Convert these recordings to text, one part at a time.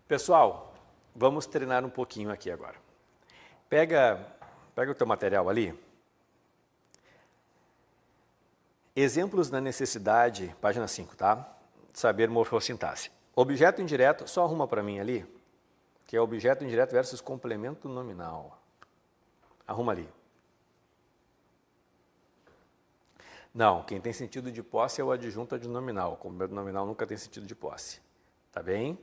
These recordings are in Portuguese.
Pessoal, vamos treinar um pouquinho aqui agora. Pega o teu material ali. Exemplos da necessidade, página 5, tá? Saber morfossintaxe. Objeto indireto, só arruma para mim ali, que é objeto indireto versus complemento nominal. Arruma ali. Não, quem tem sentido de posse é o adjunto adnominal. O complemento nominal nunca tem sentido de posse. Tá bem?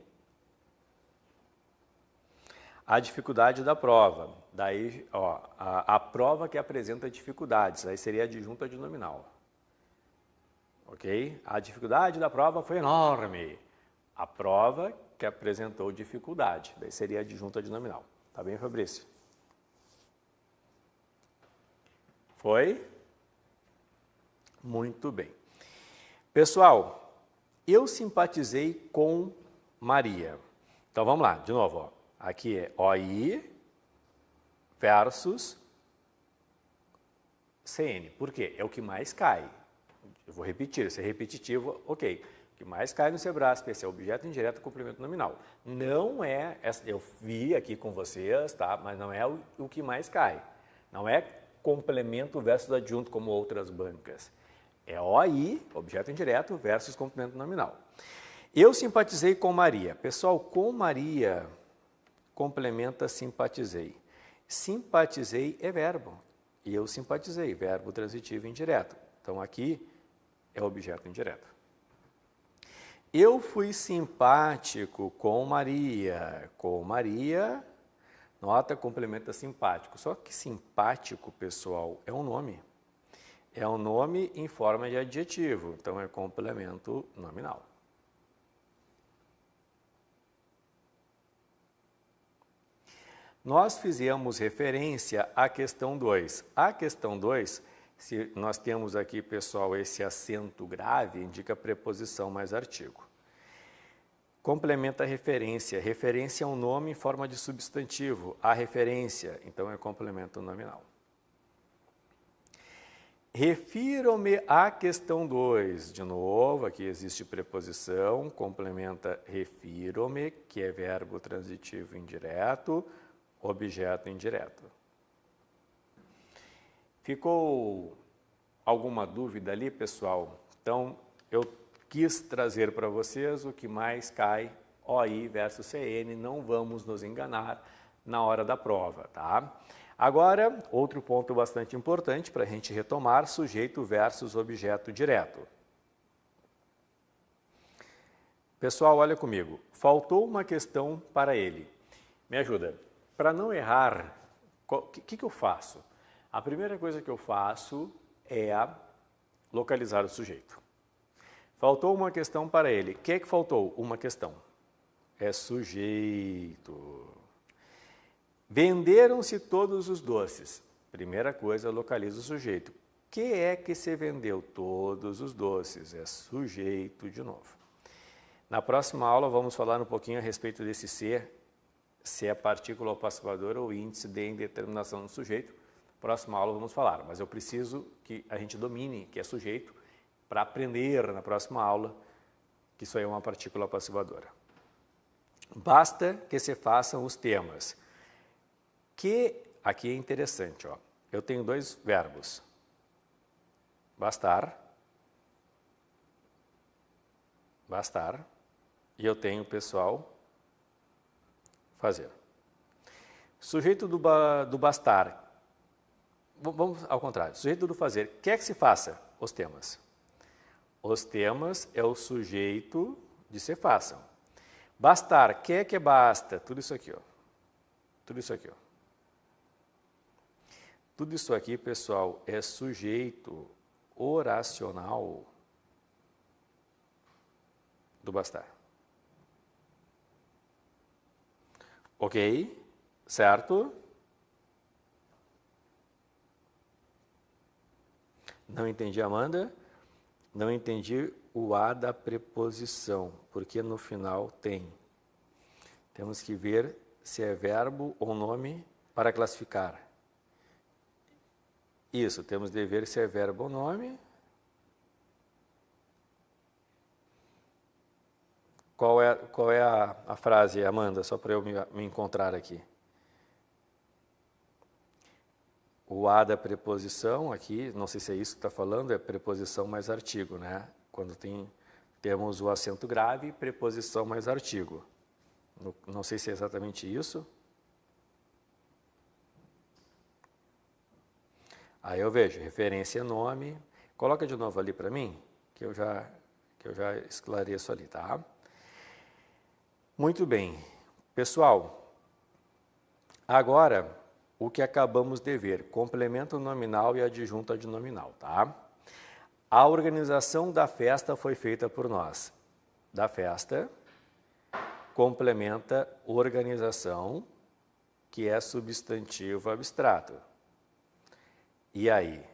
A dificuldade da prova. Daí, ó, a prova que apresenta dificuldades, aí seria adjunto adnominal. Ok? A dificuldade da prova foi enorme. A prova que apresentou dificuldade, daí seria adjunto adnominal. Tá bem, Fabrício? Foi? Muito bem. Pessoal, eu simpatizei com Maria. Então vamos lá, de novo. Ó. Aqui é OI versus CN. Por quê? É o que mais cai. Eu vou repetir, se é repetitivo, ok. O que mais cai no Sebrasp, esse é objeto indireto complemento nominal. Não é, eu vi aqui com vocês, tá? Mas não é o que mais cai. Não é complemento versus adjunto como outras bancas. É OI, objeto indireto, versus complemento nominal. Eu simpatizei com Maria. Pessoal, com Maria, complementa simpatizei. Simpatizei é verbo. E eu simpatizei, verbo transitivo indireto. Então, aqui é objeto indireto. Eu fui simpático com Maria. Com Maria, nota, complementa simpático. Só que simpático, pessoal, é um nome. É um nome em forma de adjetivo, então é complemento nominal. Nós fizemos referência à questão 2. A questão 2, se nós temos aqui, pessoal, esse acento grave, indica preposição mais artigo. Complementa a referência. Referência é um nome em forma de substantivo. A referência, então é complemento nominal. Refiro-me à questão 2. De novo, aqui existe preposição, complementa refiro-me, que é verbo transitivo indireto, objeto indireto. Ficou alguma dúvida ali, pessoal? Então, eu quis trazer para vocês o que mais cai, OI versus CN, não vamos nos enganar na hora da prova, tá? Agora, outro ponto bastante importante para a gente retomar, sujeito versus objeto direto. Pessoal, olha comigo, faltou uma questão para ele. Me ajuda. Para não errar, o que eu faço? A primeira coisa que eu faço é localizar o sujeito. Faltou uma questão para ele. O que é que faltou? Uma questão. É sujeito. Venderam-se todos os doces. Primeira coisa, localiza o sujeito. O que é que se vendeu? Todos os doces. É sujeito de novo. Na próxima aula vamos falar um pouquinho a respeito desse ser, se é partícula ou passivadora ou índice de indeterminação do sujeito. Próxima aula vamos falar, mas eu preciso que a gente domine que é sujeito para aprender na próxima aula que isso aí é uma partícula passivadora. Basta que se façam os temas. Que aqui é interessante, ó. Eu tenho dois verbos. Bastar. Bastar. E eu tenho, pessoal, fazer. Sujeito do bastar. Vamos ao contrário. Sujeito do fazer. O que é que se faça? Os temas. Os temas é o sujeito de se façam. Bastar. Que é basta? Tudo isso aqui, ó. Tudo isso aqui, ó. Tudo isso aqui, pessoal, é sujeito oracional do bastar. Ok? Certo? Não entendi, Amanda? Não entendi o A da preposição, porque no final tem. Temos que ver se é verbo ou nome para classificar. Isso, temos de ver se é verbo ou nome. Qual é a frase, Amanda, só para eu me encontrar aqui? O A da preposição aqui, não sei se é isso que está falando, é preposição mais artigo, né? Quando temos o acento grave, preposição mais artigo. Não sei se é exatamente isso. Aí eu vejo, referência, nome. Coloca de novo ali para mim, que eu já esclareço ali, tá? Muito bem. Pessoal, agora o que acabamos de ver, complemento nominal e adjunto adnominal, tá? A organização da festa foi feita por nós. Da festa, complementa organização, que é substantivo abstrato. E aí?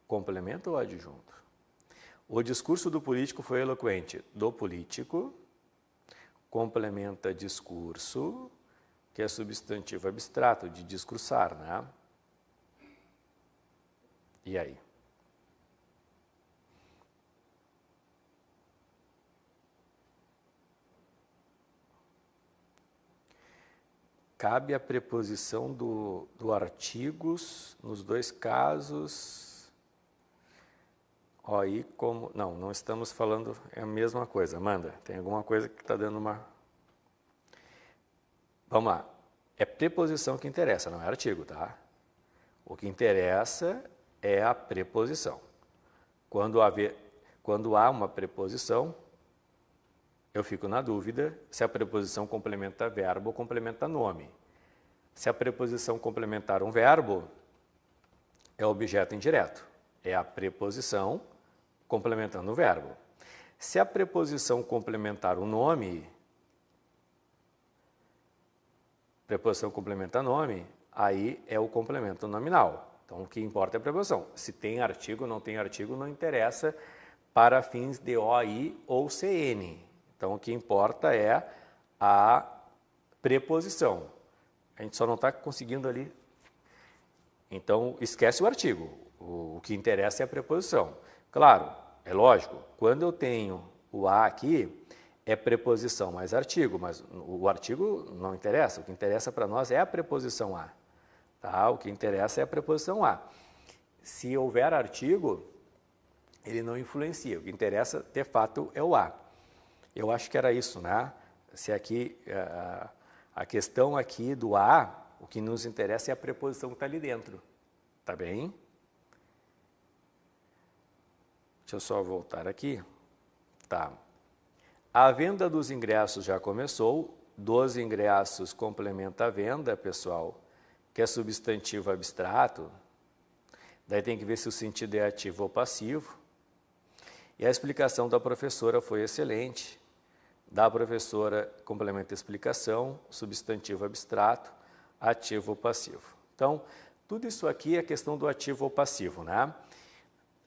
Complemento ou adjunto? O discurso do político foi eloquente. Do político, complementa discurso, que é substantivo abstrato, de discursar, né? E aí? Cabe a preposição do artigos nos dois casos. Ó, aí como... Não estamos falando é a mesma coisa. Amanda, tem alguma coisa que está dando uma... Vamos lá. É preposição que interessa, não é artigo, tá? O que interessa é a preposição. Quando há uma preposição, eu fico na dúvida se a preposição complementa verbo ou complementa nome. Se a preposição complementar um verbo, é objeto indireto. É a preposição complementando o verbo. Se a preposição complementar um nome, preposição complementa nome, aí é o complemento nominal. Então, o que importa é a preposição. Se tem artigo, não tem artigo, não interessa para fins de OI ou CN. Então, o que importa é a preposição. A gente só não está conseguindo ali. Então, esquece o artigo. O que interessa é a preposição. Claro, é lógico, quando eu tenho o A aqui, é preposição mais artigo, mas o artigo não interessa. O que interessa para nós é a preposição A. Tá? O que interessa é a preposição A. Se houver artigo, ele não influencia. O que interessa, de fato, é o A. Eu acho que era isso, né? Se aqui, a questão aqui do A, o que nos interessa é a preposição que está ali dentro. Tá bem? Deixa eu só voltar aqui. Tá. A venda dos ingressos já começou. Dos ingressos complementa a venda, pessoal, que é substantivo abstrato. Daí tem que ver se o sentido é ativo ou passivo. E a explicação da professora foi excelente. Da professora complementa a explicação, substantivo abstrato, ativo ou passivo. Então, tudo isso aqui é questão do ativo ou passivo, né?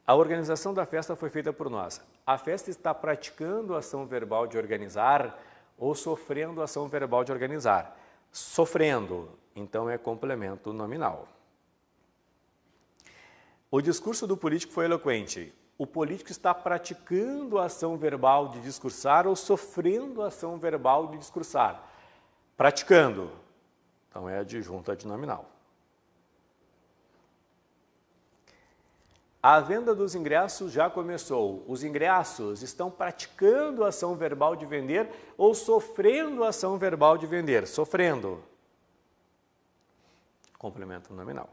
A organização da festa foi feita por nós. A festa está praticando a ação verbal de organizar ou sofrendo a ação verbal de organizar? Sofrendo, então é complemento nominal. O discurso do político foi eloquente. O político está praticando a ação verbal de discursar ou sofrendo a ação verbal de discursar? Praticando. Então é adjunto adnominal. A venda dos ingressos já começou. Os ingressos estão praticando a ação verbal de vender ou sofrendo a ação verbal de vender? Sofrendo. Complemento nominal.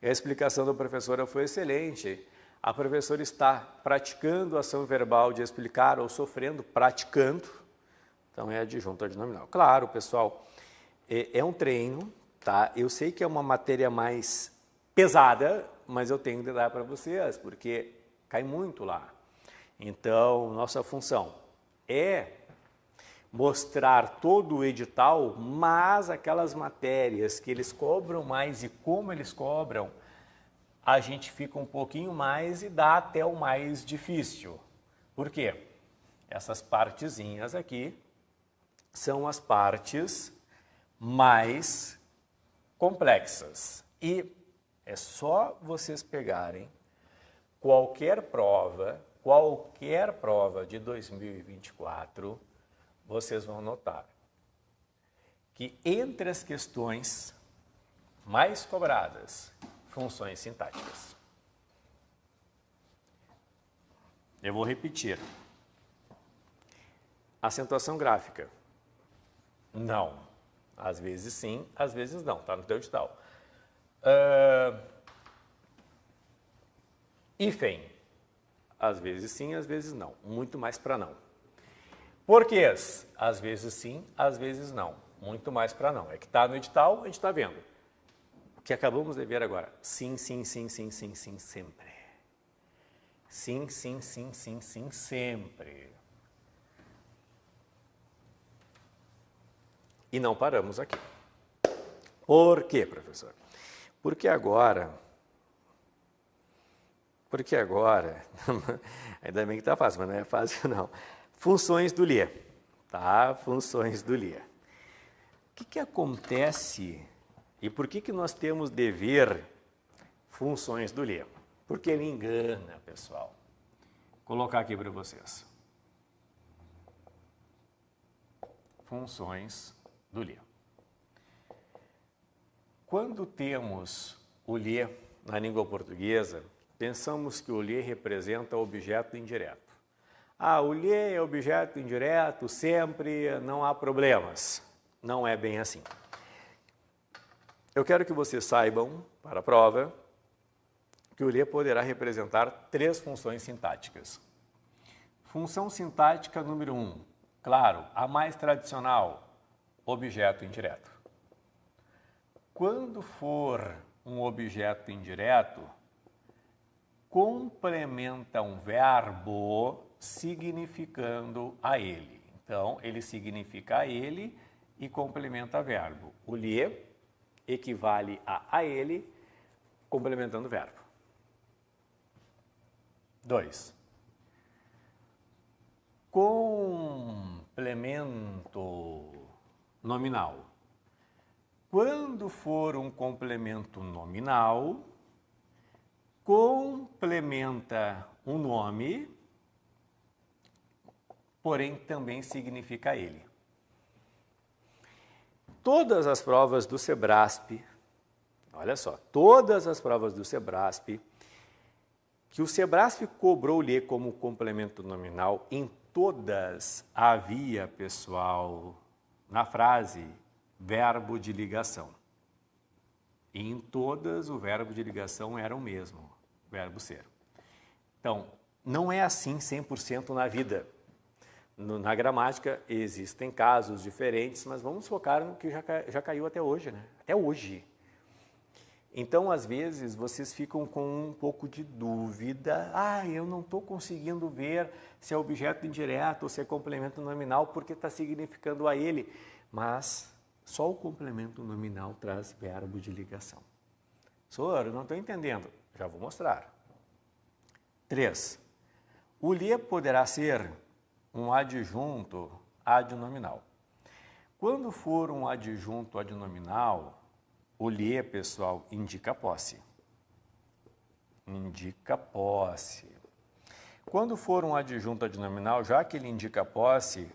E a explicação da professora foi excelente. A professora está praticando a ação verbal de explicar ou sofrendo, praticando. Então é adjunto adnominal. Claro, pessoal, é um treino, tá? Eu sei que é uma matéria mais pesada, mas eu tenho que dar para vocês, porque cai muito lá. Então, nossa função é mostrar todo o edital, mas aquelas matérias que eles cobram mais e como eles cobram, a gente fica um pouquinho mais e dá até o mais difícil. Por quê? Essas partezinhas aqui são as partes mais complexas. E é só vocês pegarem qualquer prova qualquer prova de 2024, vocês vão notar que entre as questões mais cobradas, funções sintáticas. Eu vou repetir. Acentuação gráfica. Não. Às vezes sim, às vezes não. Está no teu edital. Hífen. Às vezes sim, às vezes não. Muito mais para não. Porquês? Às vezes sim, às vezes não. Muito mais para não. É que está no edital, a gente está vendo. O que acabamos de ver agora. Sim, sim, sim, sim, sim, sim, sempre. Sim, sim, sim, sim, sim, sempre. E não paramos aqui. Por quê, professor? Porque agora, ainda bem que está fácil, mas não é fácil não. Funções do LIE, tá? Funções do LIE. O que acontece e por que nós temos de ver funções do LIE? Porque ele engana, pessoal. Vou colocar aqui para vocês. Funções do LIE. Quando temos o LIE na língua portuguesa, pensamos que o LIE representa objeto indireto. O LIE é objeto indireto, sempre, não há problemas. Não é bem assim. Eu quero que vocês saibam, para a prova, que o LIE poderá representar 3 funções sintáticas. Função sintática número 1, claro, a mais tradicional, objeto indireto. Quando for um objeto indireto, complementa um verbo significando a ele. Então, ele significa a ele e complementa verbo. O LIE equivale a ele, complementando o verbo. 2. Complemento nominal. Quando for um complemento nominal, complementa um nome, porém também significa ele. Todas as provas do Sebrasp, olha só, todas as provas do Sebrasp, que o Sebrasp cobrou o LIE como complemento nominal, em todas havia, pessoal, na frase, verbo de ligação. E em todas o verbo de ligação era o mesmo, verbo ser. Então, não é assim 100% na vida. Na gramática existem casos diferentes, mas vamos focar no que já caiu até hoje, né? Até hoje. Então, às vezes, vocês ficam com um pouco de dúvida. Eu não estou conseguindo ver se é objeto indireto ou se é complemento nominal, porque está significando a ele. Mas só o complemento nominal traz verbo de ligação. Senhor, eu não estou entendendo. Já vou mostrar. 3. O LIE poderá ser um adjunto adnominal. Quando for um adjunto adnominal, o LIE, pessoal, indica posse. Indica posse. Quando for um adjunto adnominal, já que ele indica posse,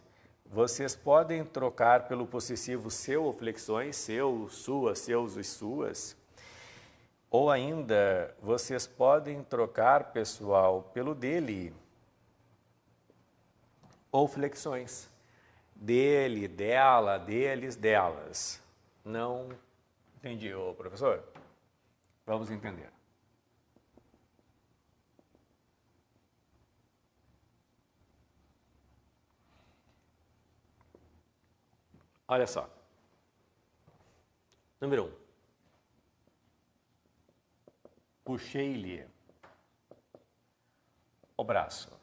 vocês podem trocar pelo possessivo seu ou flexões, seu, sua, seus e suas. Ou ainda, vocês podem trocar, pessoal, pelo dele. Ou flexões. Dele, dela, deles, delas. Não entendi, ô professor? Vamos entender. Olha só. Número 1. Puxei-lhe o braço.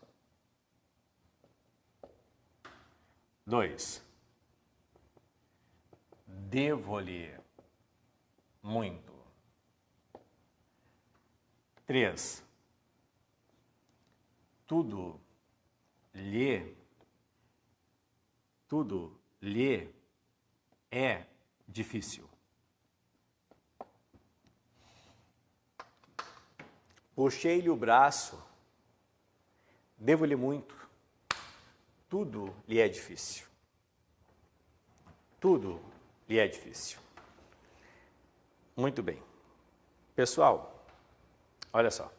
2. Devo-lhe muito. 3. Tudo lhe é difícil. Puxei-lhe o braço devo-lhe muito, tudo lhe é difícil. Tudo lhe é difícil. Muito bem. Pessoal, olha só.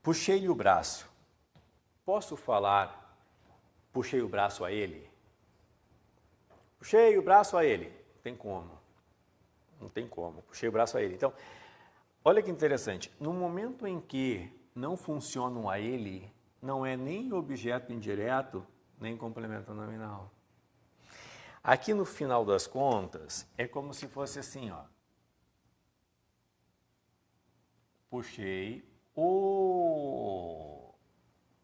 Puxei-lhe o braço. Posso falar, puxei o braço a ele? Puxei o braço a ele. Não tem como. Não tem como. Puxei o braço a ele. Então, olha que interessante. No momento em que não funciona um a ele, não é nem objeto indireto, nem complemento nominal. Aqui no final das contas, é como se fosse assim, ó. Puxei o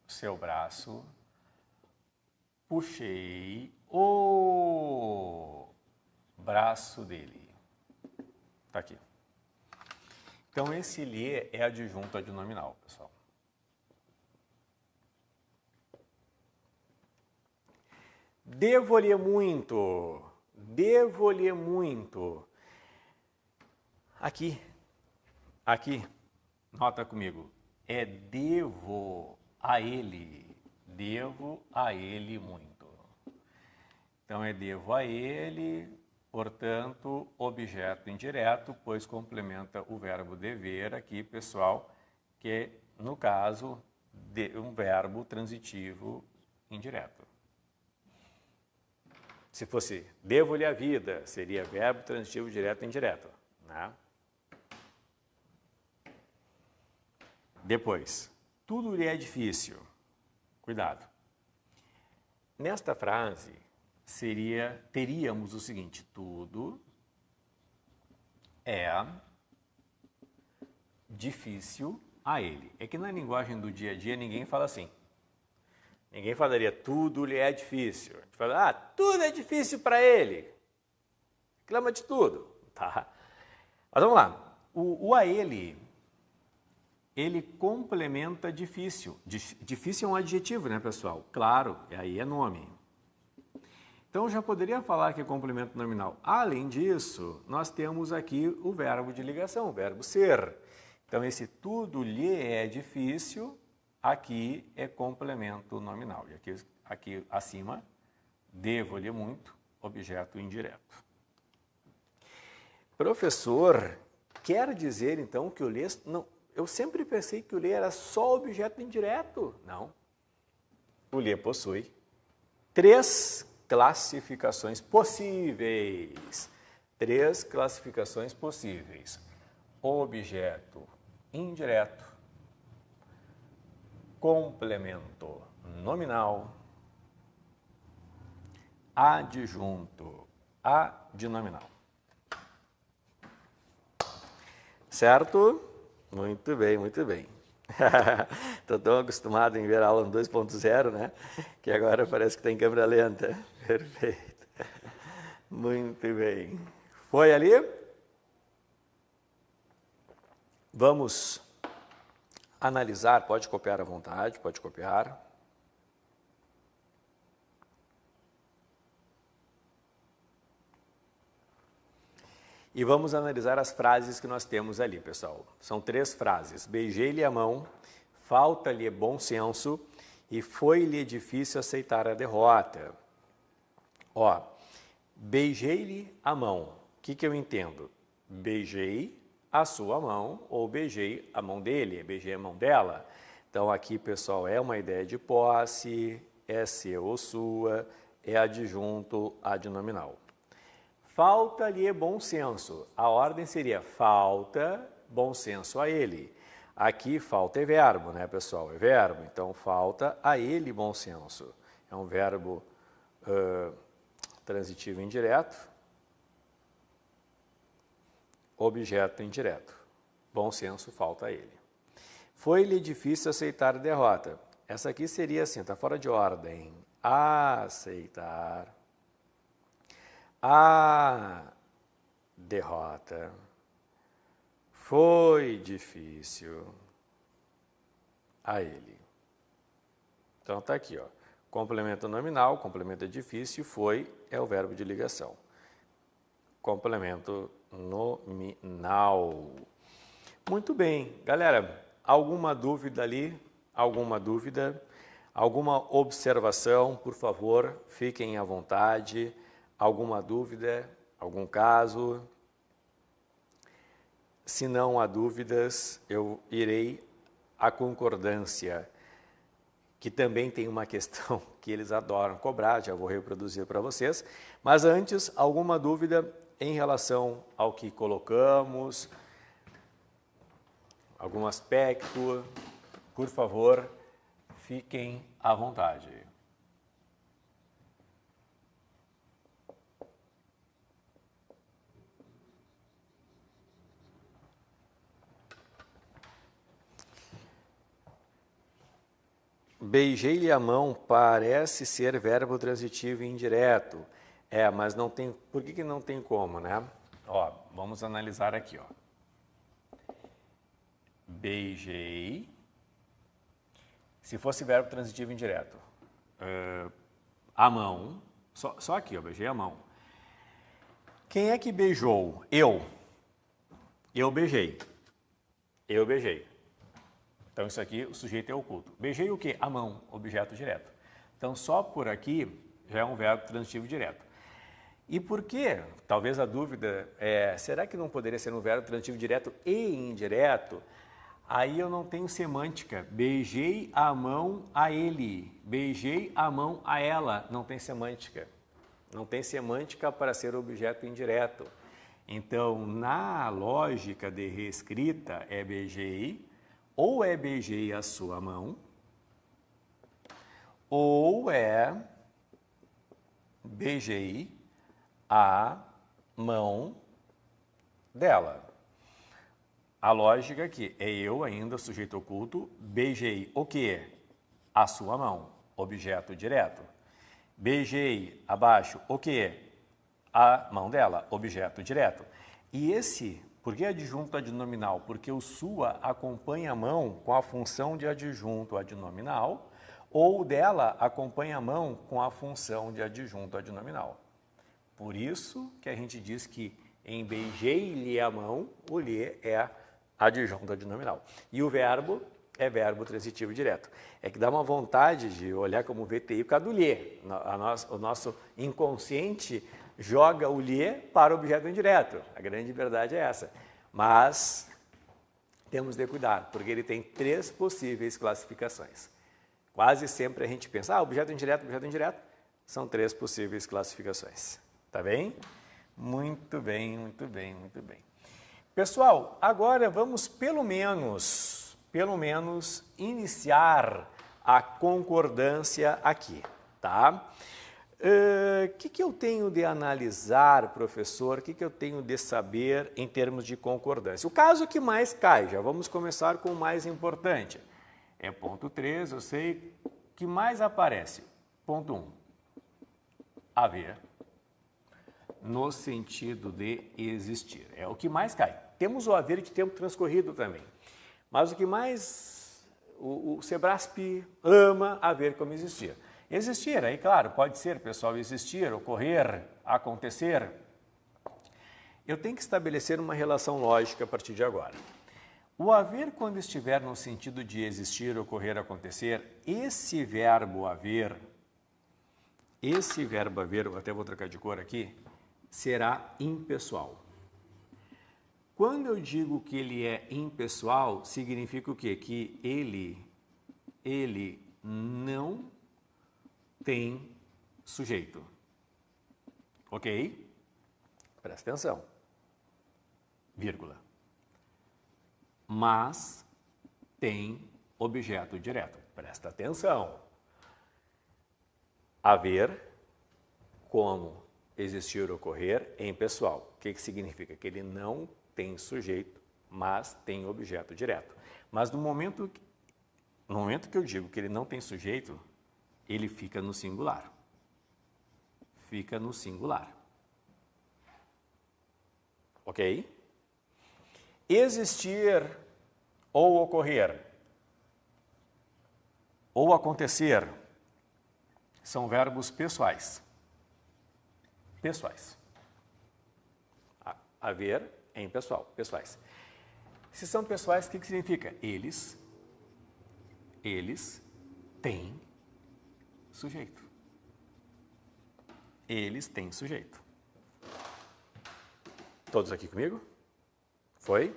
seu braço, puxei o braço dele. Tá aqui. Então, esse lhe é adjunto adnominal, pessoal. Devo-lhe muito, devo-lhe muito. Aqui, nota comigo, é devo a ele muito. Então, é devo a ele, portanto, objeto indireto, pois complementa o verbo dever aqui, pessoal, que é, no caso, um verbo transitivo indireto. Se fosse devo-lhe a vida, seria verbo transitivo direto e indireto. Né? Depois, tudo lhe é difícil. Cuidado. Nesta frase, teríamos o seguinte, tudo é difícil a ele. É que na linguagem do dia a dia ninguém fala assim. Ninguém falaria, tudo lhe é difícil. A gente fala, tudo é difícil para ele. Reclama de tudo. Tá? Mas vamos lá. O a ele complementa difícil. Difícil é um adjetivo, né, pessoal? Claro, aí é nome. Então, já poderia falar que é complemento nominal. Além disso, nós temos aqui o verbo de ligação, o verbo ser. Então, esse tudo lhe é difícil, aqui é complemento nominal. E aqui acima, devo-lhe muito, objeto indireto. Professor, quer dizer então que o lhe... Não, eu sempre pensei que o lhe era só objeto indireto. Não. O lhe possui 3 classificações possíveis. 3 classificações possíveis. Objeto indireto, complemento nominal, adjunto adnominal. Certo? Muito bem, muito bem. Estou tão acostumado em ver a aula no 2.0, né? Que agora parece que está em câmera lenta. Perfeito. Muito bem. Foi ali? Vamos analisar, pode copiar à vontade, pode copiar. E vamos analisar as frases que nós temos ali, pessoal. São 3 frases. Beijei-lhe a mão, falta-lhe bom senso e foi-lhe difícil aceitar a derrota. Ó, beijei-lhe a mão. O que eu entendo? Beijei a sua mão ou beijei a mão dele, beijei a mão dela. Então, aqui, pessoal, é uma ideia de posse, é seu ou sua, é adjunto adnominal. Falta-lhe bom senso. A ordem seria falta bom senso a ele. Aqui falta é verbo, né, pessoal? É verbo. Então, falta a ele bom senso. É um verbo transitivo indireto. Objeto indireto. Bom senso falta a ele. Foi-lhe difícil aceitar a derrota. Essa aqui seria assim, está fora de ordem. Aceitar a derrota. Foi difícil a ele. Então, está aqui, ó. Complemento nominal, complemento difícil, foi, é o verbo de ligação. Complemento nominal. Muito bem, galera. alguma dúvida ali? Alguma dúvida? Alguma observação, por favor, fiquem à vontade. Alguma dúvida? Algum caso? Se não há dúvidas, eu irei à concordância, que também tem uma questão que eles adoram cobrar, já vou reproduzir para vocês. Mas antes, alguma dúvida em relação ao que colocamos? Algum aspecto? Por favor, fiquem à vontade. Beijei-lhe a mão parece ser verbo transitivo indireto. Mas não tem... Por que não tem como, né? Ó, vamos analisar aqui, ó. Beijei. Se fosse verbo transitivo indireto. A mão. Só aqui, ó, beijei a mão. Quem é que beijou? Eu. Eu beijei. Eu beijei. Então, isso aqui, o sujeito é oculto. Beijei o quê? A mão, objeto direto. Então, só por aqui já é um verbo transitivo direto. E por quê? Talvez a dúvida é, será que não poderia ser um verbo transitivo direto e indireto? Aí eu não tenho semântica. Beijei a mão a ele. Beijei a mão a ela. Não tem semântica. Não tem semântica para ser objeto indireto. Então, na lógica de reescrita, é beijei, ou é beijei a sua mão, ou é beijei a mão dela. A lógica aqui é eu ainda, sujeito oculto, beijei o quê? A sua mão, objeto direto. Beijei abaixo o quê? A mão dela, objeto direto. E esse, por que adjunto adnominal? Porque o sua acompanha a mão com a função de adjunto adnominal, ou dela acompanha a mão com a função de adjunto adnominal. Por isso que a gente diz que em beijei-lhe a mão, o lhe é adjunto adnominal. E o verbo é verbo transitivo direto. É que dá uma vontade de olhar como VTI por causa do lhe. O nosso inconsciente joga o lhe para o objeto indireto. A grande verdade é essa. Mas temos de cuidar, porque ele tem 3 possíveis classificações. Quase sempre a gente pensa, objeto indireto, são 3 possíveis classificações. Tá bem? Muito bem, muito bem, muito bem. Pessoal, agora vamos pelo menos iniciar a concordância aqui, tá? Que eu tenho de analisar, professor? O que eu tenho de saber em termos de concordância? O caso que mais cai, já vamos começar com o mais importante. É ponto 3, eu sei que mais aparece. Ponto 1. Haver. No sentido de existir. É o que mais cai. Temos o haver de tempo transcorrido também. Mas o que mais o Sebrasp ama haver como existir. Existir, aí claro, pode ser, pessoal, existir, ocorrer, acontecer. Eu tenho que estabelecer uma relação lógica a partir de agora. O haver, quando estiver no sentido de existir, ocorrer, acontecer, esse verbo haver, eu até vou trocar de cor aqui, será impessoal. Quando eu digo que ele é impessoal, significa o quê? Que ele não tem sujeito. Ok? Presta atenção. Vírgula. Mas tem objeto direto. Presta atenção. Haver como existir ou ocorrer em pessoal. O que significa? Que ele não tem sujeito, mas tem objeto direto. Mas no momento que eu digo que ele não tem sujeito, ele fica no singular. Fica no singular. Ok? Existir ou ocorrer ou acontecer são verbos pessoais. Pessoais. Haver em pessoal, pessoais. Se são pessoais, o que significa? Eles eles têm sujeito. Eles têm sujeito. Todos aqui comigo? Foi?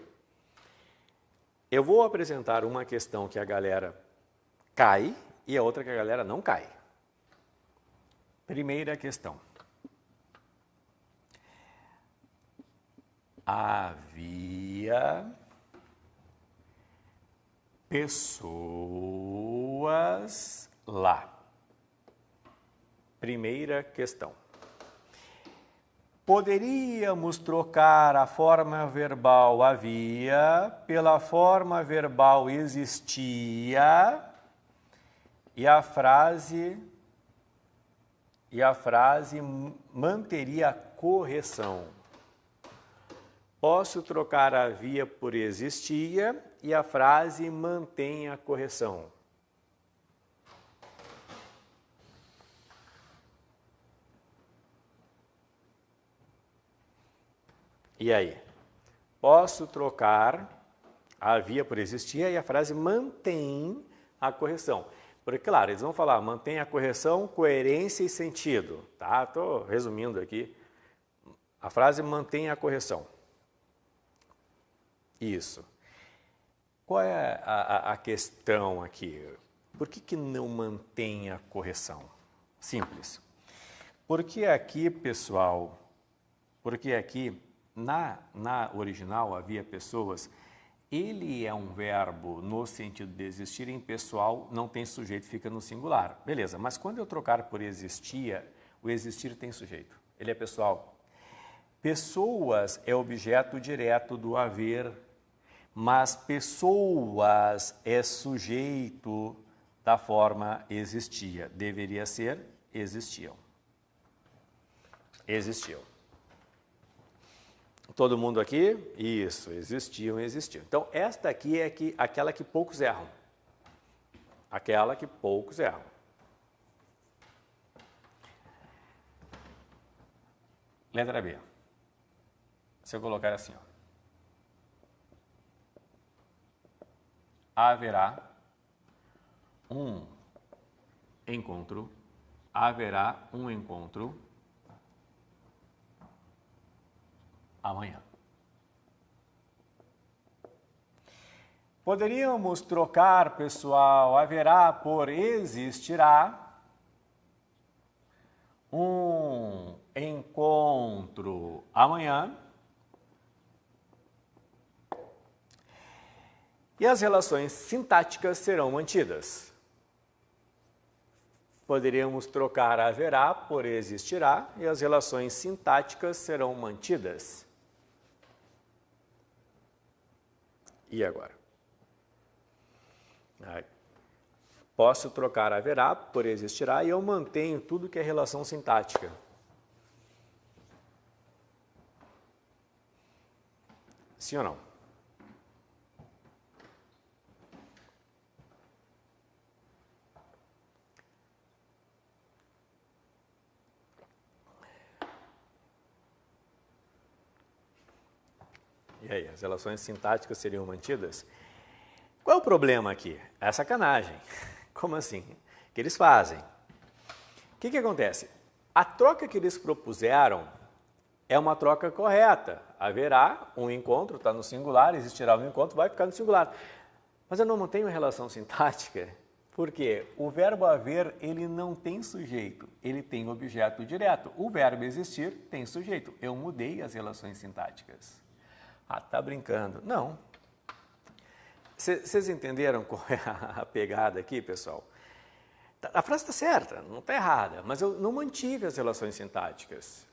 Eu vou apresentar uma questão que a galera cai e a outra que a galera não cai. Primeira questão. Havia pessoas lá. Primeira questão. Poderíamos trocar a forma verbal havia pela forma verbal existia e a frase manteria a correção. Posso trocar havia por existia e a frase mantém a correção. E aí? Posso trocar havia por existia e a frase mantém a correção. Porque, claro, eles vão falar mantém a correção, coerência e sentido. Tá? Estou resumindo aqui. A frase mantém a correção. Isso. Qual é a questão aqui? Por que não mantém a correção? Simples. Porque aqui, pessoal, na original havia pessoas, ele é um verbo no sentido de existir em pessoal, não tem sujeito, fica no singular. Beleza, mas quando eu trocar por existia, o existir tem sujeito. Ele é pessoal. Pessoas é objeto direto do haver, mas pessoas é sujeito da forma existia. Deveria ser existiam. Existiam. Todo mundo aqui? Isso, existiam. Então, esta aqui é aquela que poucos erram. Aquela que poucos erram. Letra B. Se eu colocar assim, ó. Haverá um encontro. Haverá um encontro amanhã. Poderíamos trocar, pessoal, haverá por existirá um encontro amanhã. E as relações sintáticas serão mantidas. Poderíamos trocar haverá por existirá e as relações sintáticas serão mantidas. E agora? Posso trocar haverá por existirá e eu mantenho tudo que é relação sintática. Sim ou não? E aí, as relações sintáticas seriam mantidas? Qual é o problema aqui? É a sacanagem. Como assim? O que eles fazem? O que acontece? A troca que eles propuseram é uma troca correta. Haverá um encontro, está no singular, existirá um encontro, vai ficar no singular. Mas eu não mantenho relação sintática, porque o verbo haver, ele não tem sujeito, ele tem objeto direto. O verbo existir tem sujeito. Eu mudei as relações sintáticas. Ah, tá brincando. Não. Vocês entenderam qual é a pegada aqui, pessoal? A frase está certa, não está errada, mas eu não mantive as relações sintáticas.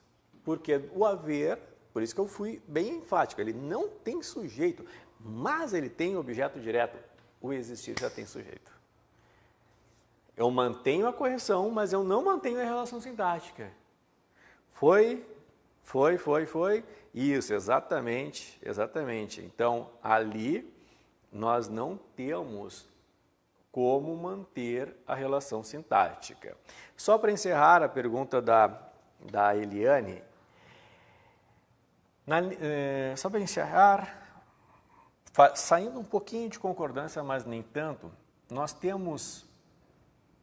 Porque o haver, por isso que eu fui bem enfático, ele não tem sujeito, mas ele tem objeto direto. O existir já tem sujeito. Eu mantenho a correção, mas eu não mantenho a relação sintática. Foi. Isso, exatamente. Então, ali, nós não temos como manter a relação sintática. Só para encerrar a pergunta da Eliane, só para encerrar, saindo um pouquinho de concordância, mas nem tanto, nós temos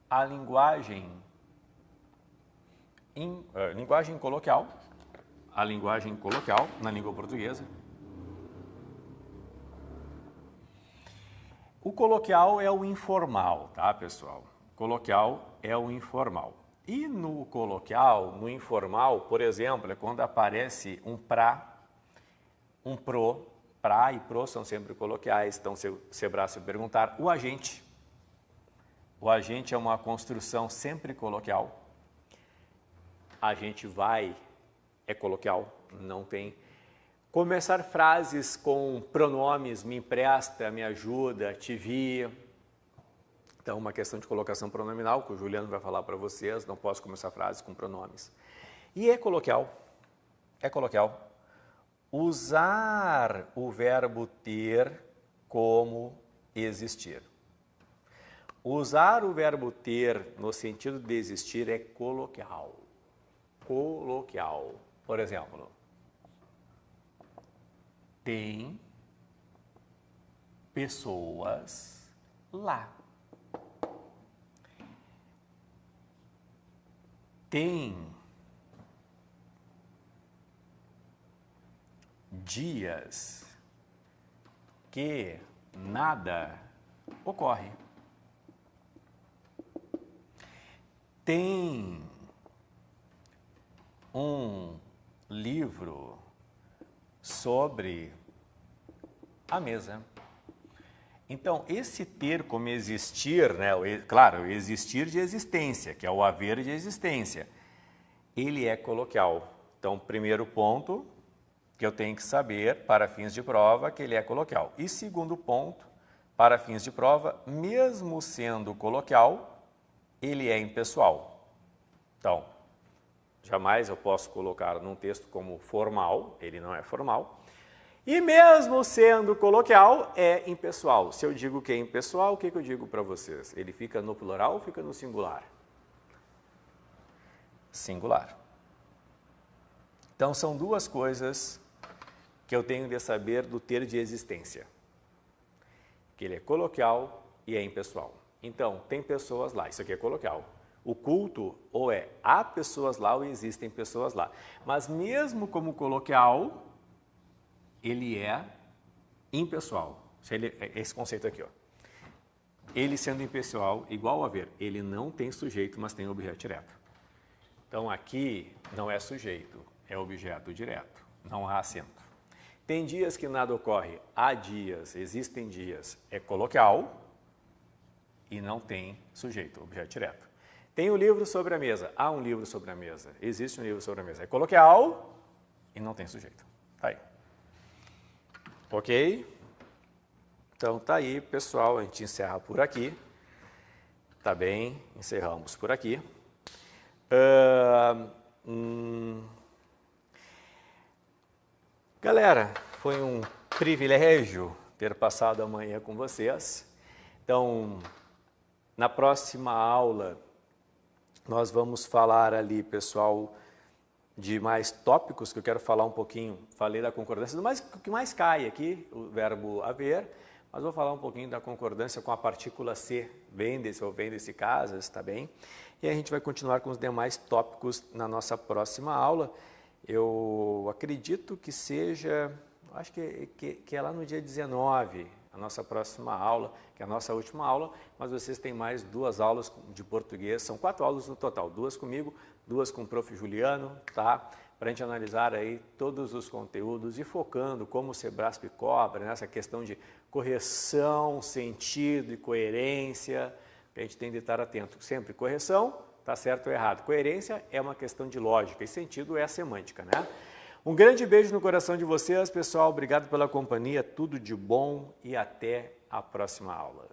a linguagem coloquial, a linguagem coloquial na língua portuguesa. O coloquial é o informal, tá, pessoal? Coloquial é o informal. E no coloquial, no informal, por exemplo, é quando aparece um pra, um pro. Pra e pro são sempre coloquiais. Então, se o Sebrae se perguntar, o agente. O agente é uma construção sempre coloquial. A gente vai é coloquial, não tem. Começar frases com pronomes, me empresta, me ajuda, te vi. Então, uma questão de colocação pronominal, que o Juliano vai falar para vocês, não posso começar frases com pronomes. E é coloquial, é coloquial. Usar o verbo ter como existir. Usar o verbo ter no sentido de existir é coloquial. Coloquial. Por exemplo, tem pessoas lá. Tem dias que nada ocorre. Tem um livro sobre a mesa. Então, esse ter como existir, né, claro, o existir de existência, que é o haver de existência, ele é coloquial. Então, primeiro ponto que eu tenho que saber para fins de prova que ele é coloquial. E segundo ponto, para fins de prova, mesmo sendo coloquial, ele é impessoal. Então, jamais eu posso colocar num texto como formal, ele não é formal. E mesmo sendo coloquial, é impessoal. Se eu digo que é impessoal, o que eu digo para vocês? Ele fica no plural ou fica no singular? Singular. Então, são duas coisas que eu tenho de saber do ter de existência. Que ele é coloquial e é impessoal. Então, tem pessoas lá, isso aqui é coloquial. O culto ou há pessoas lá ou existem pessoas lá. Mas mesmo como coloquial, ele é impessoal. Esse conceito aqui, ó. Ele sendo impessoal, igual a haver, ele não tem sujeito, mas tem objeto direto. Então, aqui não é sujeito, é objeto direto, não há acento. Tem dias que nada ocorre, há dias, existem dias, é coloquial e não tem sujeito, objeto direto. Tem um livro sobre a mesa, há um livro sobre a mesa, existe um livro sobre a mesa, é coloquial e não tem sujeito. Tá aí. Ok? Então tá aí, pessoal, a gente encerra por aqui. Tá bem, encerramos por aqui. Galera, foi um privilégio ter passado a manhã com vocês. Então, na próxima aula, nós vamos falar ali, pessoal, de mais tópicos que eu quero falar um pouquinho. Falei da concordância, mas o que mais cai aqui, o verbo haver, mas vou falar um pouquinho da concordância com a partícula se, vende-se ou vende-se casas, tá bem? E a gente vai continuar com os demais tópicos na nossa próxima aula. Eu acredito que seja, acho que é lá no dia 19, a nossa próxima aula, que é a nossa última aula, mas vocês têm mais 2 aulas de português, são 4 aulas no total, 2 comigo, 2 com o prof. Juliano, tá? Para a gente analisar aí todos os conteúdos e focando como o Sebrasp cobra, nessa questão de correção, sentido e coerência, que a gente tem de estar atento. Sempre correção, tá certo ou errado. Coerência é uma questão de lógica e sentido é a semântica, né? Um grande beijo no coração de vocês, pessoal. Obrigado pela companhia, tudo de bom e até a próxima aula.